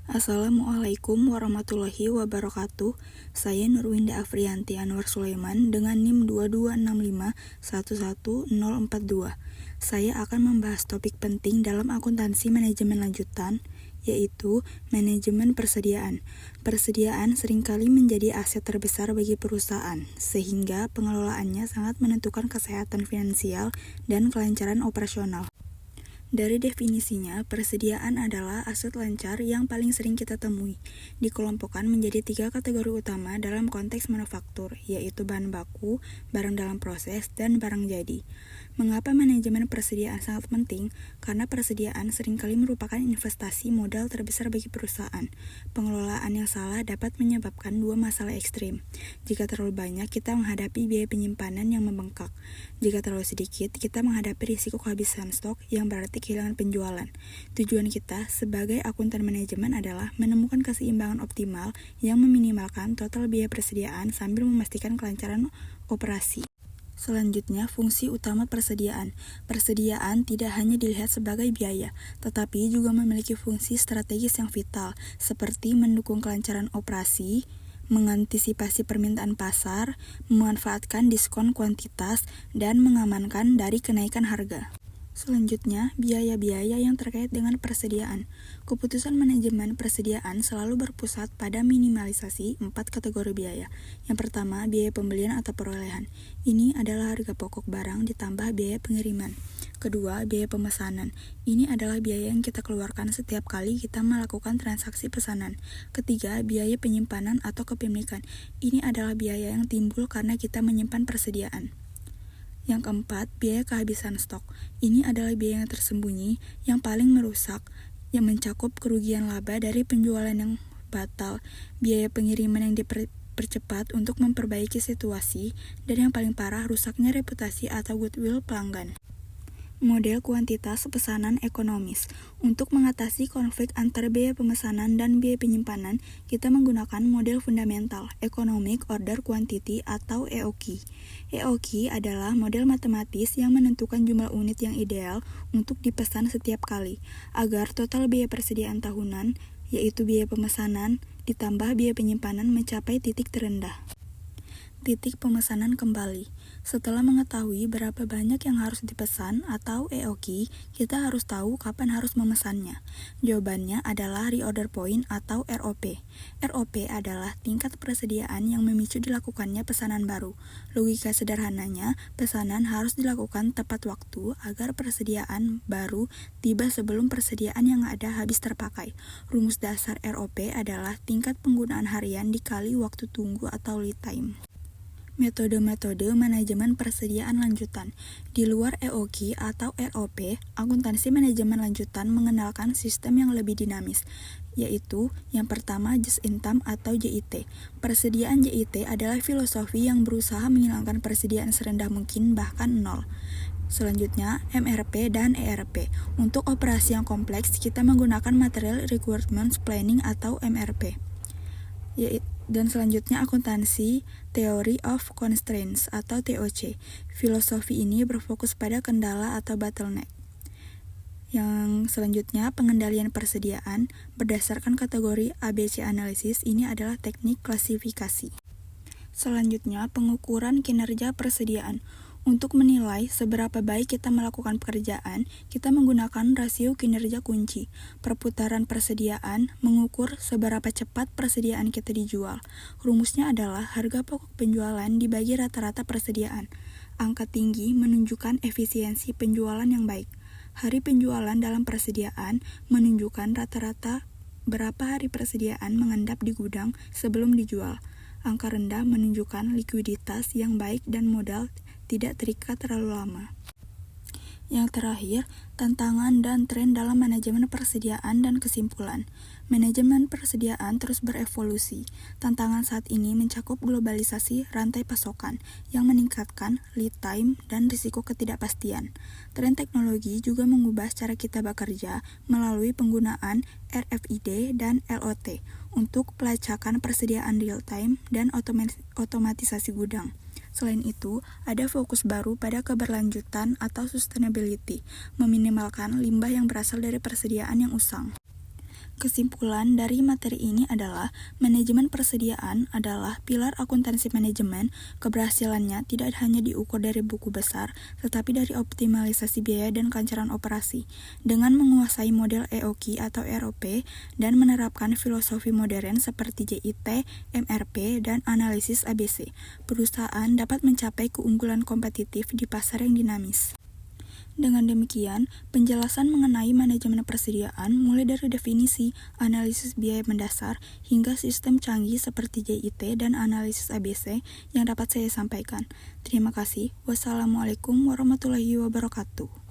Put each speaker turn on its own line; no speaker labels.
Assalamualaikum warahmatullahi wabarakatuh. Saya Nurwinda Afriyanti Anwar Sulaiman dengan NIM 226511042. Saya akan membahas topik penting dalam akuntansi manajemen lanjutan, yaitu manajemen persediaan. Persediaan seringkali menjadi aset terbesar bagi perusahaan, sehingga pengelolaannya sangat menentukan kesehatan finansial dan kelancaran operasional. Dari definisinya, persediaan adalah aset lancar yang paling sering kita temui. Dikelompokkan menjadi 3 kategori utama dalam konteks manufaktur, yaitu bahan baku, barang dalam proses, dan barang jadi. Mengapa manajemen persediaan sangat penting? Karena persediaan seringkali merupakan investasi modal terbesar bagi perusahaan. Pengelolaan yang salah dapat menyebabkan dua masalah ekstrim. Jika terlalu banyak, kita menghadapi biaya penyimpanan yang membengkak. Jika terlalu sedikit, kita menghadapi risiko kehabisan stok yang berarti kehilangan penjualan. Tujuan kita sebagai akuntan manajemen adalah menemukan keseimbangan optimal yang meminimalkan total biaya persediaan sambil memastikan kelancaran operasi. Selanjutnya, fungsi utama persediaan. Persediaan tidak hanya dilihat sebagai biaya, tetapi juga memiliki fungsi strategis yang vital, seperti mendukung kelancaran operasi, mengantisipasi permintaan pasar, memanfaatkan diskon kuantitas, dan mengamankan dari kenaikan harga. Selanjutnya, biaya-biaya yang terkait dengan persediaan. Keputusan manajemen persediaan selalu berpusat pada minimalisasi 4 kategori biaya. Yang pertama, biaya pembelian atau perolehan. Ini adalah harga pokok barang ditambah biaya pengiriman. Kedua, biaya pemesanan. Ini adalah biaya yang kita keluarkan setiap kali kita melakukan transaksi pesanan. Ketiga, biaya penyimpanan atau kepemilikan. Ini adalah biaya yang timbul karena kita menyimpan persediaan. Yang keempat, biaya kehabisan stok. Ini adalah biaya yang tersembunyi, yang paling merusak, yang mencakup kerugian laba dari penjualan yang batal, biaya pengiriman yang dipercepat untuk memperbaiki situasi, dan yang paling parah, rusaknya reputasi atau goodwill pelanggan. Model kuantitas pesanan ekonomis. Untuk mengatasi konflik antara biaya pemesanan dan biaya penyimpanan, kita menggunakan model fundamental, Economic Order Quantity atau EOQ. EOQ adalah model matematis yang menentukan jumlah unit yang ideal untuk dipesan setiap kali, agar total biaya persediaan tahunan, yaitu biaya pemesanan, ditambah biaya penyimpanan mencapai titik terendah. Titik pemesanan kembali. Setelah mengetahui berapa banyak yang harus dipesan atau EOQ, kita harus tahu kapan harus memesannya. Jawabannya adalah reorder point atau ROP. ROP adalah tingkat persediaan yang memicu dilakukannya pesanan baru. Logika sederhananya, pesanan harus dilakukan tepat waktu agar persediaan baru tiba sebelum persediaan yang ada habis terpakai. Rumus dasar ROP adalah tingkat penggunaan harian dikali waktu tunggu atau lead time. Metode-metode manajemen persediaan lanjutan. Di luar EOQ atau ROP, akuntansi manajemen lanjutan mengenalkan sistem yang lebih dinamis, yaitu yang pertama just in time atau JIT. Persediaan JIT adalah filosofi yang berusaha menghilangkan persediaan serendah mungkin, bahkan nol. Selanjutnya, MRP dan ERP. Untuk operasi yang kompleks, kita menggunakan Material Requirements Planning atau MRP. Dan selanjutnya akuntansi Theory of Constraints atau TOC. Filosofi ini berfokus pada kendala atau bottleneck. Yang selanjutnya pengendalian persediaan berdasarkan kategori ABC analisis. Ini adalah teknik klasifikasi. Selanjutnya pengukuran kinerja persediaan. Untuk menilai seberapa baik kita melakukan pekerjaan, kita menggunakan rasio kinerja kunci. Perputaran persediaan mengukur seberapa cepat persediaan kita dijual. Rumusnya adalah harga pokok penjualan dibagi rata-rata persediaan. Angka tinggi menunjukkan efisiensi penjualan yang baik. Hari penjualan dalam persediaan menunjukkan rata-rata berapa hari persediaan mengendap di gudang sebelum dijual. Angka rendah menunjukkan likuiditas yang baik dan modal tidak terikat terlalu lama. Yang terakhir, tantangan dan tren dalam manajemen persediaan dan kesimpulan. Manajemen persediaan terus berevolusi. Tantangan saat ini mencakup globalisasi rantai pasokan yang meningkatkan lead time dan risiko ketidakpastian. Tren teknologi juga mengubah cara kita bekerja melalui penggunaan RFID dan LOT untuk pelacakan persediaan real time dan otomatisasi gudang. Selain itu, ada fokus baru pada keberlanjutan atau sustainability, meminimalkan limbah yang berasal dari persediaan yang usang. Kesimpulan dari materi ini adalah manajemen persediaan adalah pilar akuntansi manajemen. Keberhasilannya tidak hanya diukur dari buku besar, tetapi dari optimalisasi biaya dan kelancaran operasi. Dengan menguasai model EOQ atau ROP dan menerapkan filosofi modern seperti JIT, MRP, dan analisis ABC, perusahaan dapat mencapai keunggulan kompetitif di pasar yang dinamis. Dengan demikian, penjelasan mengenai manajemen persediaan mulai dari definisi, analisis biaya mendasar, hingga sistem canggih seperti JIT dan analisis ABC yang dapat saya sampaikan. Terima kasih. Wassalamualaikum warahmatullahi wabarakatuh.